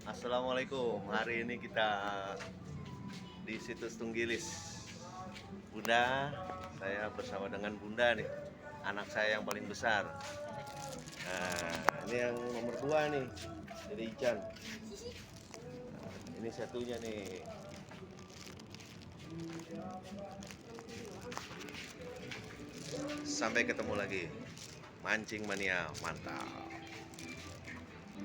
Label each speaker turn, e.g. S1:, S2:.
S1: Assalamualaikum. Hari ini kita di situs Tunggilis. Bunda, saya bersama dengan Bunda nih, anak saya yang paling besar. Nah, ini yang nomor 2 nih, dari Ican. Nah, ini satunya nih. Sampai ketemu lagi. Mancing mania, mantap.